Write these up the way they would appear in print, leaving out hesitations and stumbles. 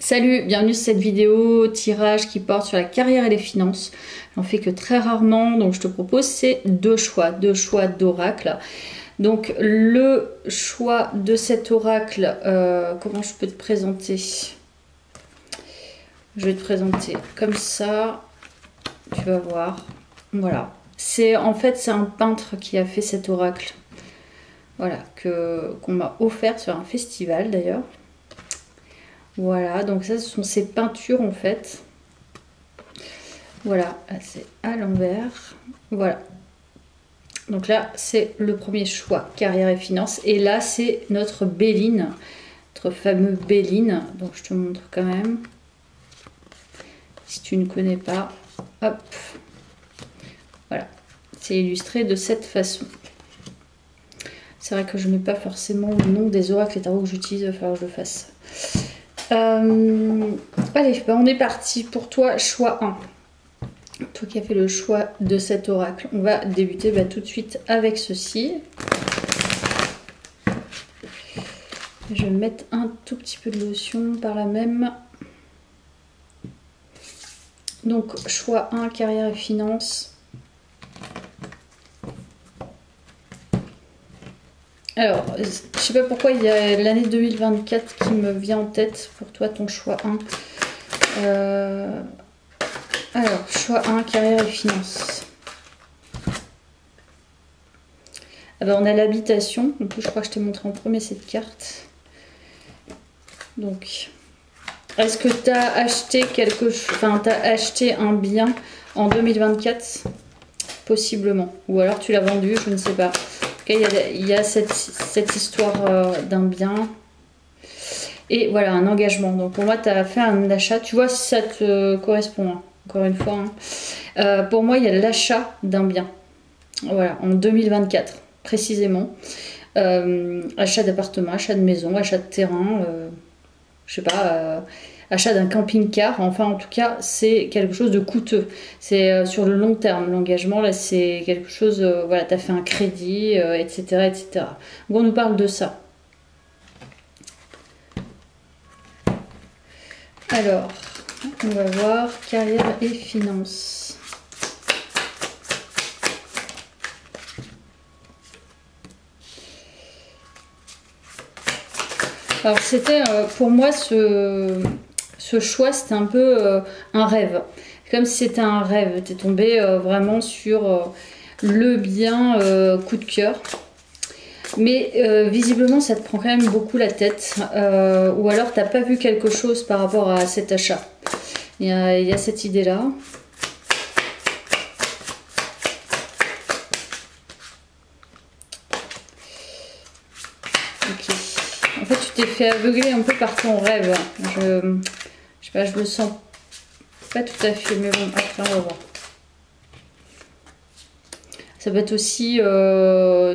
Salut, bienvenue sur cette vidéo tirage qui porte sur la carrière et les finances. J'en fais que très rarement, donc je te propose ces deux choix d'oracle. Donc le choix de cet oracle, comment je peux te présenter? Je vais te présenter comme ça, tu vas voir. Voilà, en fait c'est un peintre qui a fait cet oracle. Voilà, qu'on m'a offert sur un festival d'ailleurs. Voilà, donc ça ce sont ses peintures en fait. Voilà, c'est à l'envers. Voilà. Donc là, c'est le premier choix, carrière et finances. Et là, c'est notre Béline, notre fameux Béline. Donc je te montre quand même. Si tu ne connais pas, hop. Voilà, c'est illustré de cette façon. C'est vrai que je ne mets pas forcément le nom des oracles et tarots que j'utilise, il va falloir que je le fasse. Allez, on est parti pour toi, choix 1. Toi qui as fait le choix de cet oracle, on va débuter tout de suite avec ceci. Je vais mettre un tout petit peu de lotion par là même. Donc, choix 1, carrière et finances. Alors, je sais pas pourquoi il y a l'année 2024 qui me vient en tête pour toi, ton choix 1. Alors, choix 1, carrière et finances. Alors, on a l'habitation. En plus, je crois que je t'ai montré en premier cette carte. Donc, est-ce que tu as acheté quelque chose, enfin, tu as acheté un bien en 2024? Possiblement. Ou alors tu l'as vendu, je ne sais pas. Il y a cette histoire d'un bien. Et voilà, un engagement. Donc pour moi, tu as fait un achat. Tu vois si ça te correspond, hein. Encore une fois. Hein. Pour moi, il y a l'achat d'un bien. Voilà, en 2024, précisément. Achat d'appartement, achat de maison, achat de terrain. Je sais pas, achat d'un camping-car. Enfin, en tout cas, c'est quelque chose de coûteux. C'est sur le long terme. L'engagement, là, c'est quelque chose... voilà, tu as fait un crédit, etc., etc. Donc, on nous parle de ça. Alors, on va voir carrière et finances. Alors, c'était pour moi ce choix, c'était un peu un rêve. Comme si c'était un rêve. Tu es tombé vraiment sur le bien coup de cœur. Mais visiblement, ça te prend quand même beaucoup la tête. Ou alors, tu n'as pas vu quelque chose par rapport à cet achat. Il y a cette idée-là. Ok. En fait, tu t'es fait aveugler un peu par ton rêve. Je sais pas, je le sens pas tout à fait, mais bon, après, on va voir. Ça peut être aussi,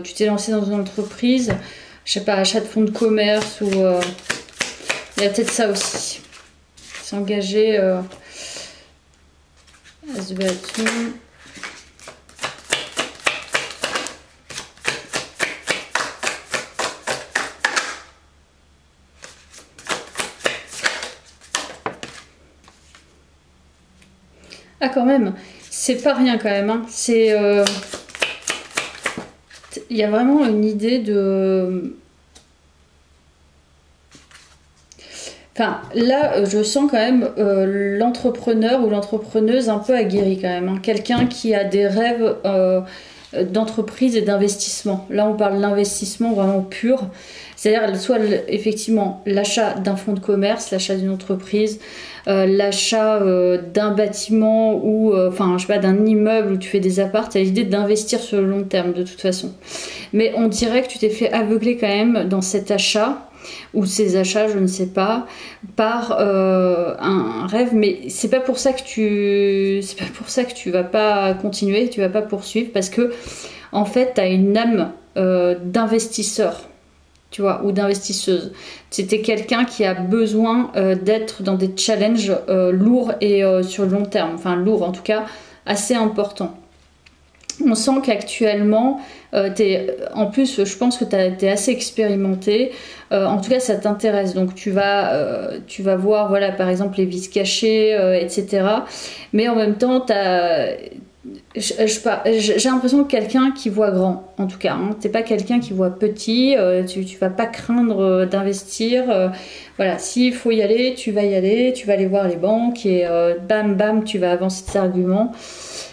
tu t'es lancé dans une entreprise, je sais pas, achat de fonds de commerce ou... il y a peut-être ça aussi. S'engager à se battre. Ah quand même, c'est pas rien quand même. Hein. C'est... il y a vraiment une idée de... Enfin, là, je sens quand même l'entrepreneur ou l'entrepreneuse un peu aguerri quand même. Hein. Quelqu'un qui a des rêves d'entreprise et d'investissement. Là, on parle d'investissement vraiment pur. C'est-à-dire soit effectivement l'achat d'un fonds de commerce, l'achat d'une entreprise, l'achat d'un bâtiment ou enfin je sais pas, d'un immeuble où tu fais des apparts. Tu as l'idée d'investir sur le long terme de toute façon. Mais on dirait que tu t'es fait aveugler quand même dans cet achat ou ces achats, je ne sais pas, par un rêve, mais c'est pas pour ça que tu vas pas continuer, tu vas pas poursuivre, parce que en fait tu as une âme d'investisseur, tu vois, ou d'investisseuse. C'était quelqu'un qui a besoin d'être dans des challenges lourds et sur le long terme, enfin lourds en tout cas, assez importants. On sent qu'actuellement, en plus, je pense que tu es assez expérimenté. En tout cas, ça t'intéresse. Donc, tu vas voir, voilà, par exemple, les vices cachés, etc. Mais en même temps, j'ai l'impression que quelqu'un qui voit grand, en tout cas. Hein. T'es pas quelqu'un qui voit petit. Tu vas pas craindre d'investir. Voilà, s'il faut y aller, tu vas y aller. Tu vas aller voir les banques et bam, bam, tu vas avancer tes arguments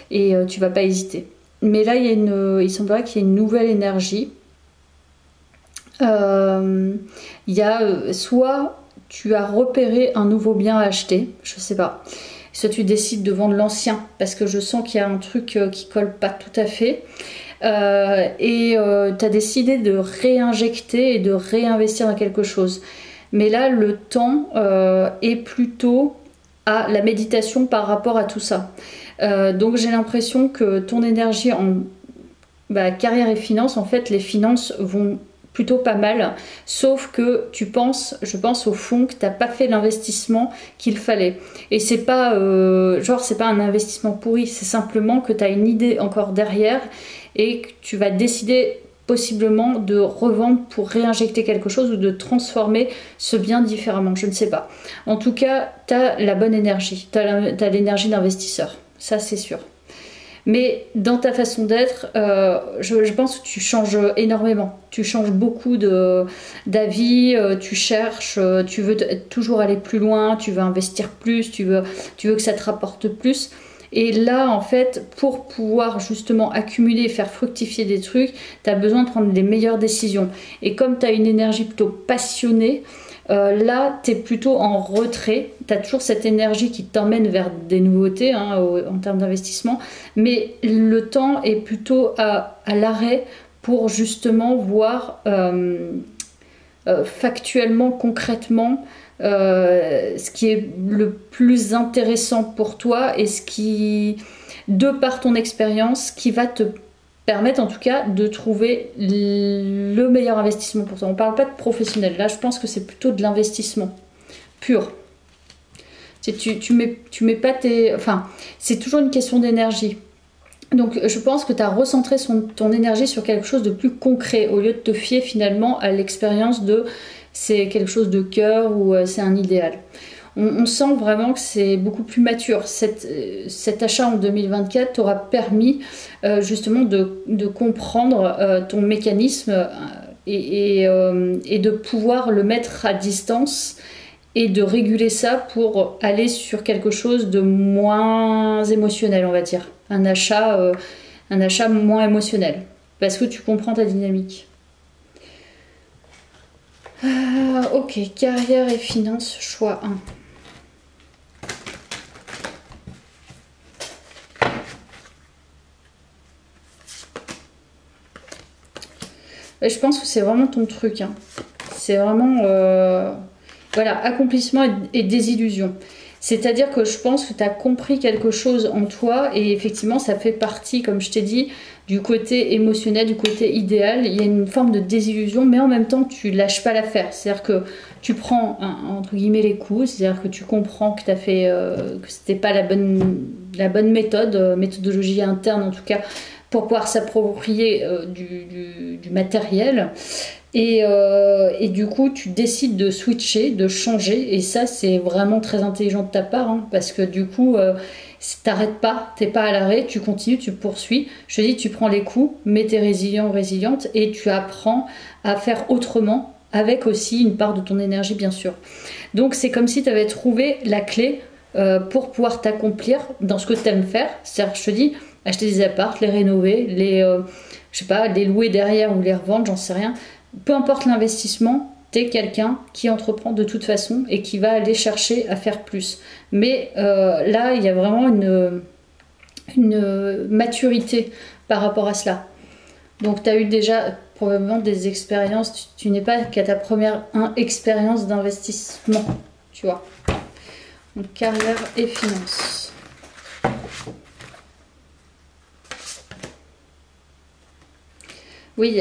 et tu vas pas hésiter. Mais là, il semblerait qu'il y ait une nouvelle énergie. Il y a soit tu as repéré un nouveau bien à acheter, je sais pas. Soit tu décides de vendre l'ancien, parce que je sens qu'il y a un truc qui colle pas tout à fait. Tu as décidé de réinjecter et de réinvestir dans quelque chose. Mais là, le temps est plutôt à la méditation par rapport à tout ça. Donc j'ai l'impression que ton énergie en carrière et finances, en fait les finances vont plutôt pas mal, sauf que je pense au fond que tu n'as pas fait l'investissement qu'il fallait. Et c'est pas c'est pas un investissement pourri, c'est simplement que tu as une idée encore derrière et que tu vas décider possiblement de revendre pour réinjecter quelque chose ou de transformer ce bien différemment, je ne sais pas. En tout cas, tu as la bonne énergie, tu as l'énergie d'investisseur. Ça, c'est sûr. Mais dans ta façon d'être, je pense que tu changes énormément. Tu changes beaucoup d'avis, tu cherches, tu veux toujours aller plus loin, tu veux investir plus, tu veux que ça te rapporte plus. Et là, en fait, pour pouvoir justement accumuler et faire fructifier des trucs, tu as besoin de prendre les meilleures décisions. Et comme tu as une énergie plutôt passionnée, là, tu es plutôt en retrait. Tu as toujours cette énergie qui t'emmène vers des nouveautés en termes d'investissement. Mais le temps est plutôt à l'arrêt pour justement voir factuellement, concrètement, ce qui est le plus intéressant pour toi et ce qui, de par ton expérience, qui va te permettre en tout cas de trouver le meilleur investissement pour toi. On ne parle pas de professionnel, là je pense que c'est plutôt de l'investissement pur. Tu mets pas tes... Enfin, c'est toujours une question d'énergie. Donc je pense que tu as recentré ton énergie sur quelque chose de plus concret au lieu de te fier finalement à l'expérience de c'est quelque chose de cœur ou c'est un idéal. On sent vraiment que c'est beaucoup plus mature. Cet achat en 2024 t'aura permis justement de comprendre ton mécanisme et de pouvoir le mettre à distance et de réguler ça pour aller sur quelque chose de moins émotionnel, on va dire. Un achat moins émotionnel. Parce que tu comprends ta dynamique. Ok, carrière et finances, choix 1. Je pense que c'est vraiment ton truc. Hein. C'est vraiment... voilà, accomplissement et désillusion. C'est-à-dire que je pense que tu as compris quelque chose en toi et effectivement ça fait partie, comme je t'ai dit, du côté émotionnel, du côté idéal. Il y a une forme de désillusion, mais en même temps tu lâches pas l'affaire. C'est-à-dire que tu prends entre guillemets les coups, c'est-à-dire que tu comprends que tu as fait que c'était pas la bonne méthode, méthodologie interne en tout cas, pour pouvoir s'approprier du matériel. Et du coup, tu décides de switcher, de changer, et ça, c'est vraiment très intelligent de ta part, hein, parce que du coup, t'arrêtes pas, t'es pas à l'arrêt, tu continues, tu poursuis. Je te dis, tu prends les coups, mais t'es résilient, résiliente, et tu apprends à faire autrement, avec aussi une part de ton énergie, bien sûr. Donc, c'est comme si tu avais trouvé la clé pour pouvoir t'accomplir dans ce que tu aimes faire. C'est-à-dire, je te dis, acheter des apparts, les rénover, je sais pas, les louer derrière ou les revendre, j'en sais rien. Peu importe l'investissement, t'es quelqu'un qui entreprend de toute façon et qui va aller chercher à faire plus. Mais là, il y a vraiment une maturité par rapport à cela. Donc, tu as eu déjà probablement des expériences. Tu n'es pas qu'à ta première expérience d'investissement, tu vois. Donc, carrière et finances. Oui,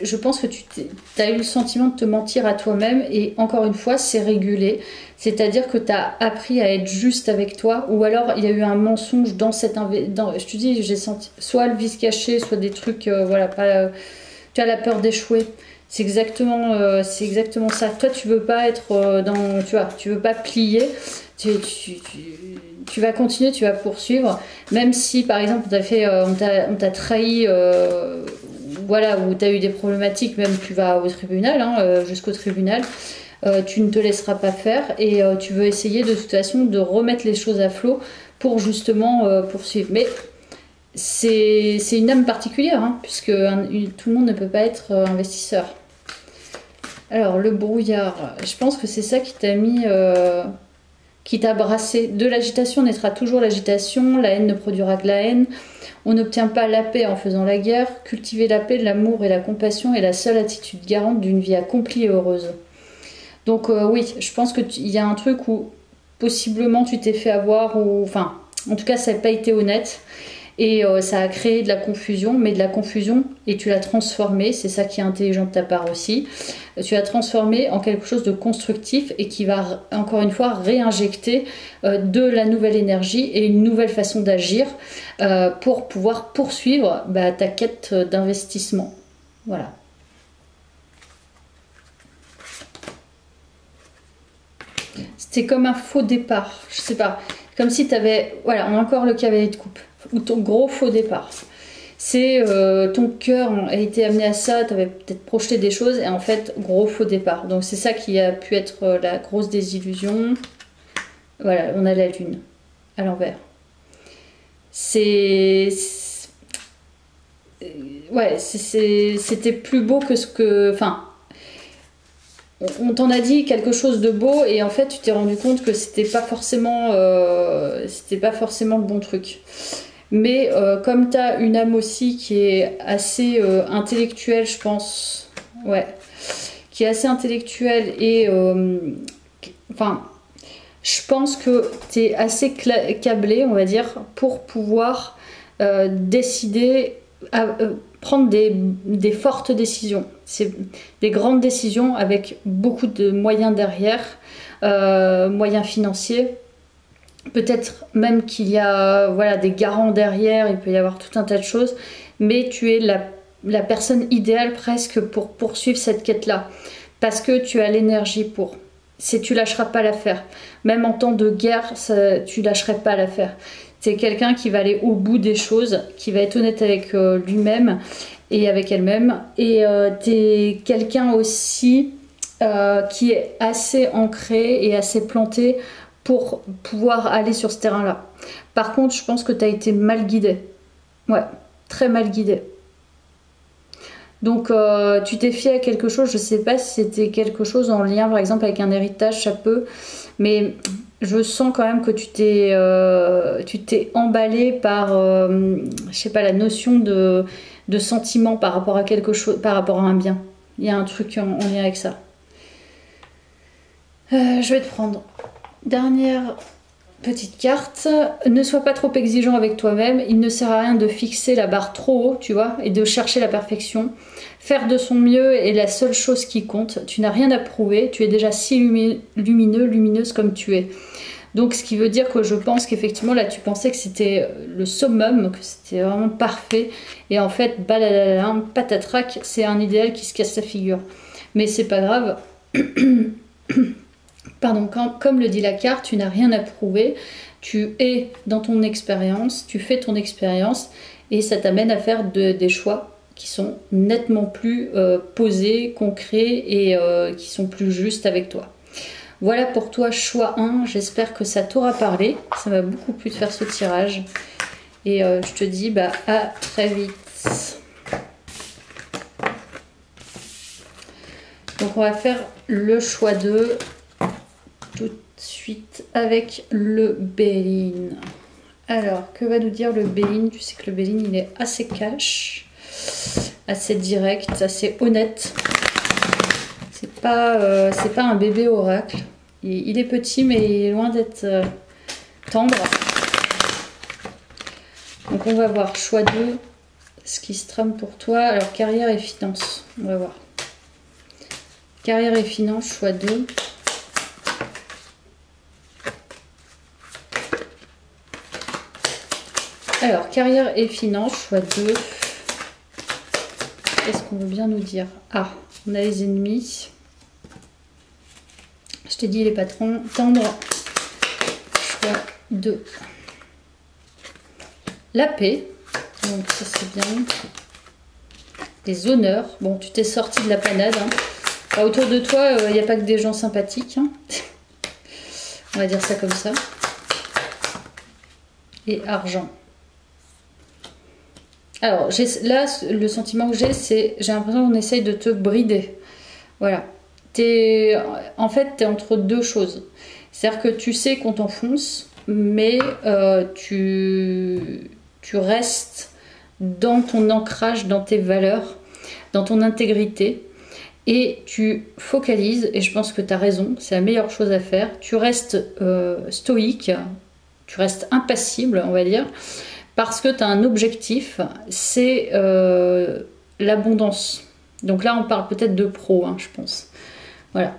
je pense que tu as eu le sentiment de te mentir à toi-même et encore une fois, c'est régulé. C'est-à-dire que tu as appris à être juste avec toi ou alors il y a eu un mensonge dans cette... je te dis, j'ai senti soit le vice caché, soit des trucs, voilà, pas... tu as la peur d'échouer. C'est exactement ça. Toi, tu veux pas être dans... Tu vois, tu veux pas plier. Tu vas continuer, tu vas poursuivre. Même si, par exemple, on t'a trahi... voilà, où tu as eu des problématiques, même tu vas au tribunal, hein, jusqu'au tribunal, tu ne te laisseras pas faire et tu veux essayer de toute façon de remettre les choses à flot pour justement poursuivre. Mais c'est une âme particulière, hein, puisque tout le monde ne peut pas être investisseur. Alors, le brouillard, je pense que c'est ça qui t'a mis... qui t'a brassé. De l'agitation naîtra toujours l'agitation, la haine ne produira que la haine. On n'obtient pas la paix en faisant la guerre. Cultiver la paix, l'amour et la compassion est la seule attitude garante d'une vie accomplie et heureuse. Donc oui, je pense qu'il y a un truc où possiblement tu t'es fait avoir, ou enfin, en tout cas ça n'a pas été honnête. Et ça a créé de la confusion, mais de la confusion, et tu l'as transformée, c'est ça qui est intelligent de ta part aussi, tu l'as transformée en quelque chose de constructif et qui va, encore une fois, réinjecter de la nouvelle énergie et une nouvelle façon d'agir pour pouvoir poursuivre ta quête d'investissement. Voilà. C'était comme un faux départ, je sais pas, comme si tu avais, voilà, on a encore le cavalier de coupe, ou ton gros faux départ. C'est ton cœur a été amené à ça, tu avais peut-être projeté des choses et en fait, gros faux départ. Donc c'est ça qui a pu être la grosse désillusion. Voilà, on a la lune à l'envers. Ouais, c'était plus beau que ce que... Enfin, on t'en a dit quelque chose de beau et en fait tu t'es rendu compte que c'était pas forcément le bon truc. Mais comme tu as une âme aussi qui est assez intellectuelle, je pense, ouais, qui est assez intellectuelle et enfin, je pense que tu es assez câblé, on va dire, pour pouvoir décider, prendre des fortes décisions. C'est des grandes décisions avec beaucoup de moyens derrière, moyens financiers. Peut-être même qu'il y a voilà, des garants derrière, il peut y avoir tout un tas de choses, mais tu es la personne idéale presque pour poursuivre cette quête-là, parce que tu as l'énergie pour. Tu lâcheras pas l'affaire. Même en temps de guerre, tu lâcherais pas l'affaire. C'est quelqu'un qui va aller au bout des choses, qui va être honnête avec lui-même et avec elle-même. Et tu es quelqu'un aussi qui est assez ancré et assez planté pour pouvoir aller sur ce terrain-là. Par contre, je pense que tu as été mal guidé. Ouais, très mal guidé. Donc, tu t'es fié à quelque chose, je sais pas si c'était quelque chose en lien, par exemple, avec un héritage, ça peut, mais je sens quand même que tu t'es emballé par, je sais pas, la notion de sentiment par rapport à quelque chose, par rapport à un bien. Il y a un truc en lien avec ça. Je vais te prendre. Dernière petite carte. Ne sois pas trop exigeant avec toi-même. Il ne sert à rien de fixer la barre trop haut, tu vois, et de chercher la perfection. Faire de son mieux est la seule chose qui compte. Tu n'as rien à prouver. Tu es déjà si lumineuse comme tu es. Donc, ce qui veut dire que je pense qu'effectivement, là, tu pensais que c'était le summum, que c'était vraiment parfait. Et en fait, patatrac, c'est un idéal qui se casse la figure. Mais c'est pas grave. Pardon, comme le dit la carte, tu n'as rien à prouver, tu es dans ton expérience, tu fais ton expérience et ça t'amène à faire des choix qui sont nettement plus posés, concrets et qui sont plus justes avec toi. Voilà pour toi, choix 1, j'espère que ça t'aura parlé, ça m'a beaucoup plu de faire ce tirage et je te dis à très vite. Donc on va faire le choix 2. Tout de suite avec le Béline. Alors, que va nous dire le Béline? Tu sais que le Béline, il est assez cash, assez direct, assez honnête. C'est pas un bébé oracle. Il est petit, mais il est loin d'être tendre. Donc, on va voir choix 2, ce qui se trame pour toi. Alors, carrière et finances, on va voir. Carrière et finances, choix 2. Alors, carrière et finances, choix 2. Qu'est-ce qu'on veut bien nous dire? Ah, on a les ennemis. Je t'ai dit les patrons. Tendre, choix 2. La paix, donc ça c'est bien. Les honneurs. Bon, tu t'es sorti de la panade. Hein. Enfin, autour de toi, il n'y a pas que des gens sympathiques. Hein. On va dire ça comme ça. Et argent. Alors, là, le sentiment que j'ai l'impression qu'on essaye de te brider. Voilà. En fait, tu es entre deux choses. C'est-à-dire que tu sais qu'on t'enfonce, mais tu restes dans ton ancrage, dans tes valeurs, dans ton intégrité. Et tu focalises, et je pense que tu as raison, c'est la meilleure chose à faire. Tu restes stoïque, tu restes impassible, on va dire. Parce que tu as un objectif, c'est l'abondance. Donc là, on parle peut-être de pro, hein, je pense. Voilà.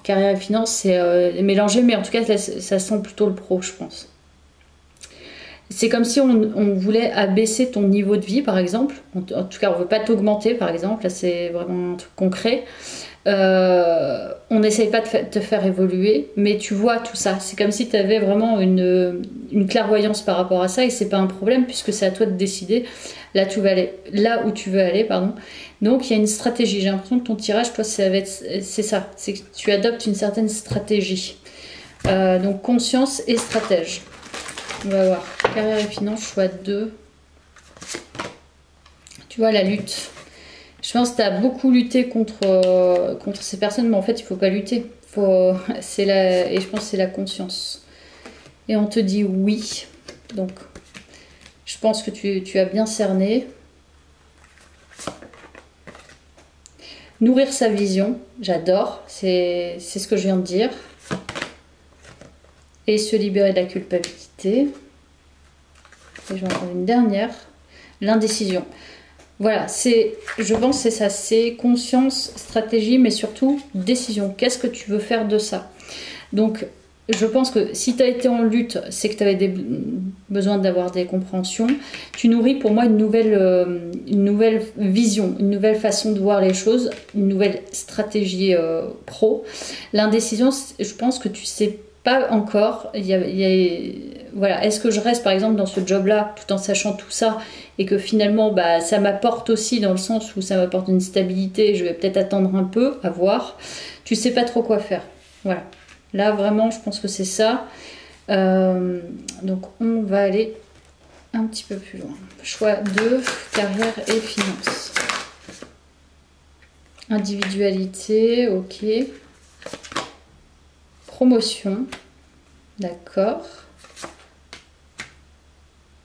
Carrière et finance, c'est mélangé, mais en tout cas, ça sent plutôt le pro, je pense. C'est comme si on voulait abaisser ton niveau de vie, par exemple. En tout cas, on ne veut pas t'augmenter, par exemple. Là, c'est vraiment un truc concret. On n'essaye pas de te faire évoluer, mais tu vois tout ça. C'est comme si tu avais vraiment une clairvoyance par rapport à ça, et c'est pas un problème puisque c'est à toi de décider là où tu veux aller, pardon. Donc il y a une stratégie. J'ai l'impression que ton tirage, toi, c'est ça, c'est que tu adoptes une certaine stratégie. Donc conscience et stratège. On va voir. Carrière et finance, choix 2. Tu vois la lutte. Je pense que tu as beaucoup lutté contre ces personnes, mais en fait, il ne faut pas lutter. Et je pense que c'est la conscience. Et on te dit oui. Donc, je pense que tu as bien cerné. Nourrir sa vision, j'adore. C'est ce que je viens de dire. Et se libérer de la culpabilité. Et je vais en prendre une dernière. L'indécision. Voilà, je pense que c'est ça, c'est conscience, stratégie, mais surtout décision. Qu'est-ce que tu veux faire de ça? Donc, je pense que si tu as été en lutte, c'est que tu avais besoin d'avoir des compréhensions. Tu nourris pour moi une nouvelle vision, une nouvelle façon de voir les choses, une nouvelle stratégie pro. L'indécision, je pense que tu sais pas encore. Voilà, est-ce que je reste par exemple dans ce job-là tout en sachant tout ça et que finalement ça m'apporte aussi dans le sens où ça m'apporte une stabilité, je vais peut-être attendre un peu, à voir. Tu sais pas trop quoi faire. Voilà. Là vraiment je pense que c'est ça. Donc on va aller un petit peu plus loin. Choix 2, carrière et finances. Individualité, ok. Promotion, d'accord.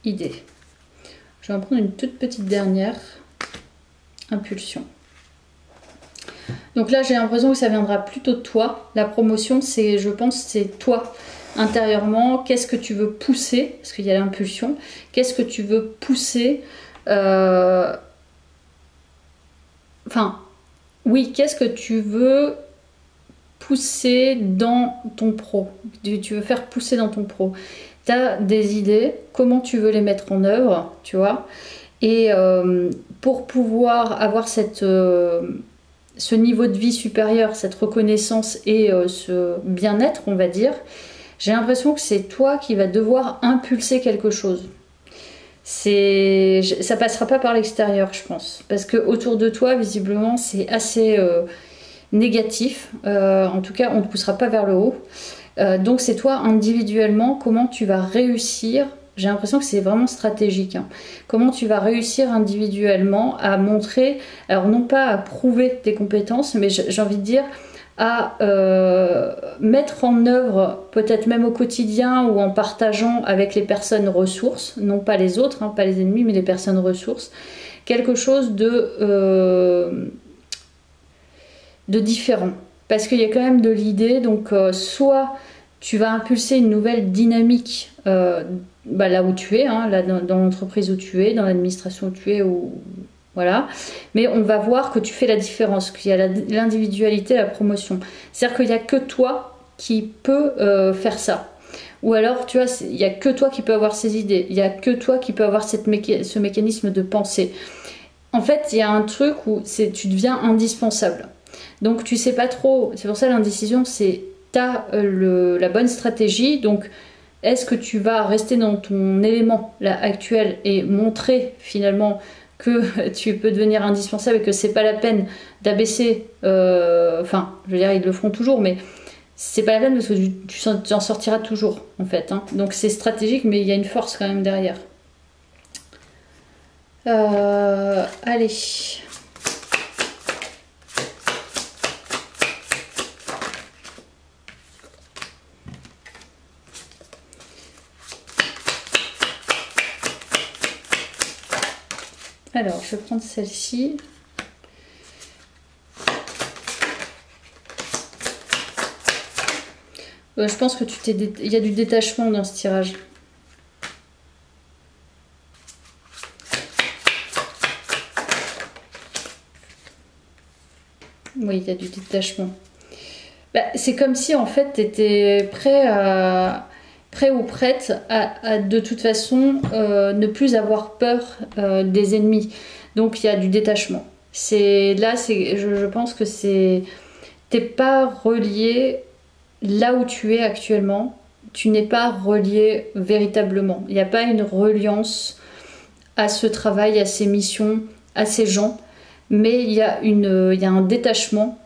Idée. Je vais en prendre une toute petite dernière. Impulsion. Donc là, j'ai l'impression que ça viendra plutôt de toi. La promotion, je pense, c'est toi intérieurement. Qu'est-ce que tu veux pousser? Parce qu'il y a l'impulsion. Qu'est-ce que tu veux pousser? Oui, qu'est-ce que tu veux pousser dans ton pro? Tu veux faire pousser dans ton pro. Tu as des idées, comment tu veux les mettre en œuvre, tu vois. Et pour pouvoir avoir ce niveau de vie supérieur, cette reconnaissance et ce bien-être, on va dire, j'ai l'impression que c'est toi qui vas devoir impulser quelque chose. Ça passera pas par l'extérieur, je pense. Parce que autour de toi, visiblement, c'est assez négatif. En tout cas, on ne te poussera pas vers le haut. Donc c'est toi individuellement, comment tu vas réussir. J'ai l'impression que c'est vraiment stratégique. Hein. Comment tu vas réussir individuellement à montrer, alors non pas à prouver tes compétences, mais j'ai envie de dire à mettre en œuvre, peut-être même au quotidien ou en partageant avec les personnes ressources, non pas les autres, hein, pas les ennemis, mais les personnes ressources, quelque chose de différent. Parce qu'il y a quand même de l'idée, donc soit tu vas impulser une nouvelle dynamique là où tu es, hein, là, dans l'entreprise où tu es, dans l'administration où tu es, voilà. Mais on va voir que tu fais la différence, qu'il y a l'individualité, la promotion. C'est-à-dire qu'il n'y a que toi qui peux faire ça. Ou alors, tu vois, il n'y a que toi qui peux avoir ces idées. Il n'y a que toi qui peux avoir ce mécanisme de pensée. En fait, il y a un truc où tu deviens indispensable. Donc, tu sais pas trop. C'est pour ça l'indécision, c'est t'as la bonne stratégie. Donc, est-ce que tu vas rester dans ton élément là, actuel et montrer finalement que tu peux devenir indispensable et que c'est pas la peine d'abaisser. Enfin, je veux dire, ils le feront toujours, mais c'est pas la peine parce que tu en sortiras toujours en fait. Hein. Donc c'est stratégique, mais il y a une force quand même derrière. Allez. Alors, je vais prendre celle-ci. Je pense que il y a du détachement dans ce tirage. Oui, il y a du détachement. C'est comme si en fait tu étais prêt ou prête à de toute façon ne plus avoir peur des ennemis. Donc il y a du détachement. Je pense que t'es pas relié là où tu es actuellement. Tu n'es pas relié véritablement. Il n'y a pas une reliance à ce travail, à ces missions, à ces gens. Mais il y a un détachement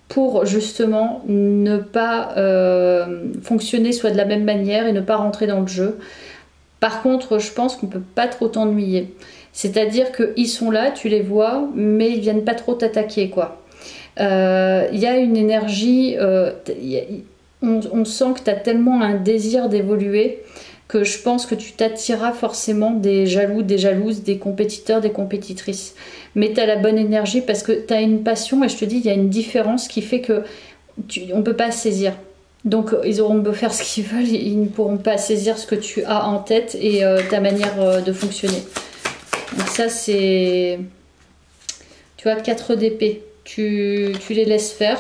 pour justement ne pas fonctionner soit de la même manière et ne pas rentrer dans le jeu. Par contre, je pense qu'on ne peut pas trop t'ennuyer. C'est-à-dire qu'ils sont là, tu les vois, mais ils viennent pas trop t'attaquer, quoi. Il y a une énergie, on sent que tu as tellement un désir d'évoluer que je pense que tu t'attireras forcément des jaloux, des jalouses, des compétiteurs, des compétitrices. Mais tu as la bonne énergie parce que tu as une passion et je te dis, il y a une différence qui fait que on ne peut pas saisir. Donc ils auront beau faire ce qu'ils veulent, ils ne pourront pas saisir ce que tu as en tête et ta manière de fonctionner. Donc ça c'est... Tu vois, 4 d'épée, tu les laisses faire.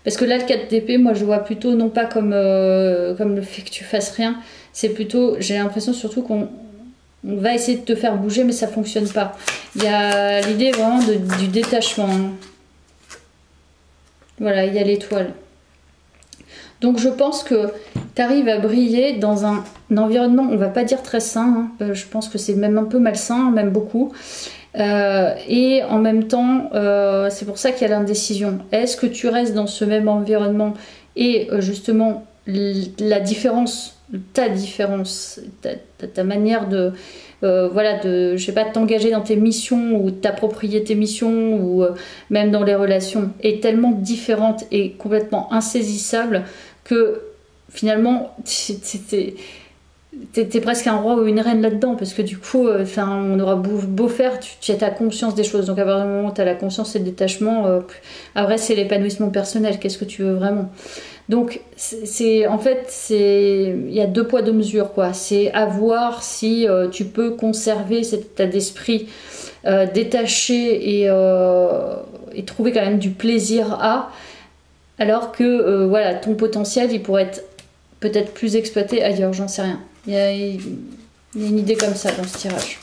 Parce que là, le 4 d'épée, moi je vois plutôt non pas comme le fait que tu fasses rien, c'est plutôt, j'ai l'impression surtout qu'on va essayer de te faire bouger, mais ça fonctionne pas. Il y a l'idée vraiment du détachement. Hein. Voilà, il y a l'étoile. Donc je pense que tu arrives à briller dans un environnement, on va pas dire très sain, hein. Je pense que c'est même un peu malsain, même beaucoup. Et en même temps, c'est pour ça qu'il y a l'indécision. Est-ce que tu restes dans ce même environnement et justement la différence, ta différence, ta manière de, je sais pas, t'engager dans tes missions ou t'approprier tes missions ou même dans les relations est tellement différente et complètement insaisissable que finalement t'es presque un roi ou une reine là-dedans parce que du coup on aura beau faire, tu as conscience des choses. Donc à partir du moment où tu as la conscience et le détachement, après c'est l'épanouissement personnel, qu'est-ce que tu veux vraiment. Donc en fait il y a 2 poids 2 mesures quoi. C'est à voir si tu peux conserver cet état d'esprit détaché et trouver quand même du plaisir alors que voilà, ton potentiel il pourrait être peut-être plus exploité ailleurs, j'en sais rien. Il y a une idée comme ça dans ce tirage.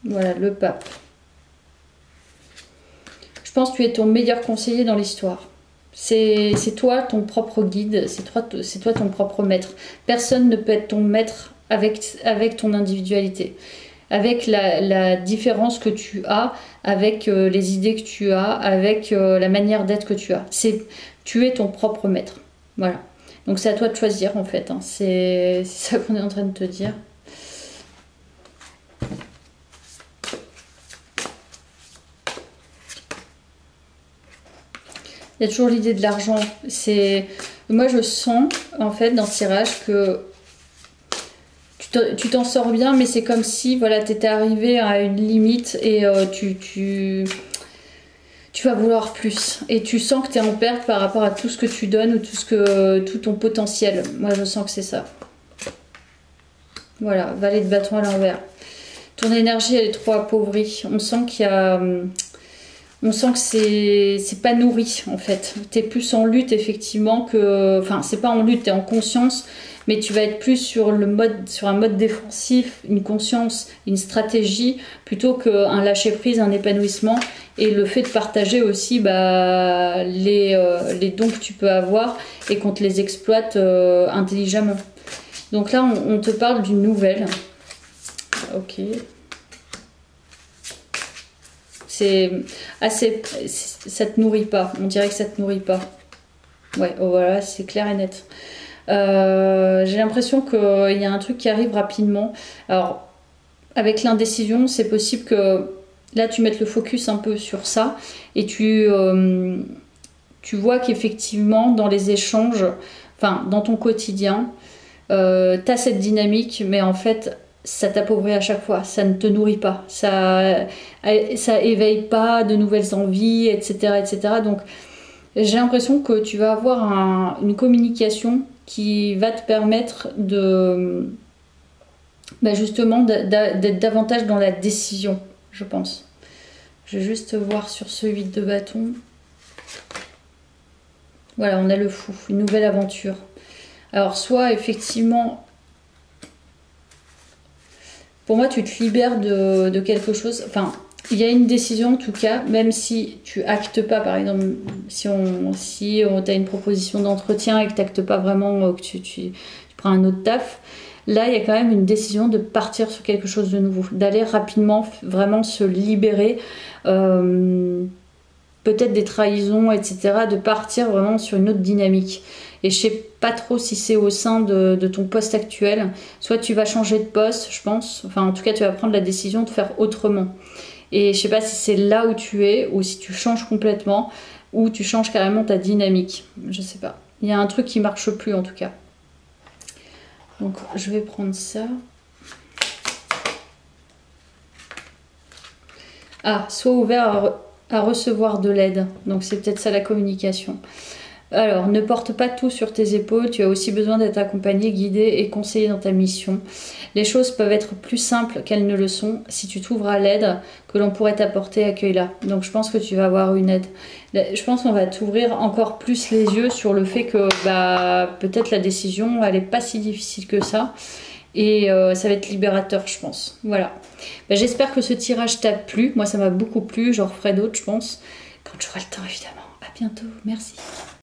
Voilà, le pape. Je pense que tu es ton meilleur conseiller dans l'histoire. C'est toi ton propre guide, c'est toi ton propre maître. Personne ne peut être ton maître avec ton individualité. Avec la différence que tu as, avec les idées que tu as, avec la manière d'être que tu as. Tu es ton propre maître. Voilà. Donc c'est à toi de choisir en fait. Hein. C'est ça qu'on est en train de te dire. Il y a toujours l'idée de l'argent. Moi je sens en fait dans ce tirage que tu t'en sors bien, mais c'est comme si voilà, tu étais arrivé à une limite et tu tu vas vouloir plus. Et tu sens que tu es en perte par rapport à tout ce que tu donnes ou tout ton potentiel. Moi, je sens que c'est ça. Voilà, valet de bâton à l'envers. Ton énergie, elle est trop appauvrie. On sent qu'il y a... On sent que c'est pas nourri, en fait. Tu es plus en lutte, effectivement, que... Enfin, c'est pas en lutte, tu es en conscience, mais tu vas être plus sur un mode défensif, une conscience, une stratégie, plutôt qu'un lâcher-prise, un épanouissement. Et le fait de partager aussi les dons que tu peux avoir et qu'on te les exploite intelligemment. Donc là, on te parle d'une nouvelle. Ok. C'est assez... Ça te nourrit pas. On dirait que ça te nourrit pas. Ouais, oh voilà, c'est clair et net. J'ai l'impression qu'il y a un truc qui arrive rapidement. Alors, avec l'indécision, c'est possible que là, tu mettes le focus un peu sur ça et tu vois qu'effectivement, dans les échanges, enfin, dans ton quotidien, tu as cette dynamique, mais en fait, ça t'appauvrit à chaque fois, ça ne te nourrit pas, ça éveille pas de nouvelles envies, etc. etc. Donc, j'ai l'impression que tu vas avoir une communication qui va te permettre de justement d'être davantage dans la décision, je pense. Je vais juste voir sur ce 8 de bâton. Voilà, on a le fou, une nouvelle aventure. Alors, soit effectivement, pour moi, tu te libères de quelque chose. Enfin, il y a une décision en tout cas, même si tu actes pas, par exemple, si on t'a une proposition d'entretien et que tu n'actes pas vraiment, que tu prends un autre taf, là, il y a quand même une décision de partir sur quelque chose de nouveau, d'aller rapidement vraiment se libérer, peut-être des trahisons, etc., de partir vraiment sur une autre dynamique. Et je sais pas trop si c'est au sein de ton poste actuel. Soit tu vas changer de poste, je pense. Enfin, en tout cas, tu vas prendre la décision de faire autrement. Et je sais pas si c'est là où tu es, ou si tu changes complètement, ou tu changes carrément ta dynamique. Je sais pas. Il y a un truc qui marche plus, en tout cas. Donc, je vais prendre ça. Ah, sois ouvert à recevoir de l'aide. Donc, c'est peut-être ça la communication. Alors, ne porte pas tout sur tes épaules, tu as aussi besoin d'être accompagné, guidé et conseillé dans ta mission. Les choses peuvent être plus simples qu'elles ne le sont. Si tu t'ouvres à l'aide que l'on pourrait t'apporter, accueille-la. Donc je pense que tu vas avoir une aide. Je pense qu'on va t'ouvrir encore plus les yeux sur le fait que peut-être la décision, elle n'est pas si difficile que ça. Et ça va être libérateur, je pense. Voilà. J'espère que ce tirage t'a plu. Moi, ça m'a beaucoup plu. J'en referai d'autres, je pense. Quand j'aurai le temps, évidemment. À bientôt. Merci.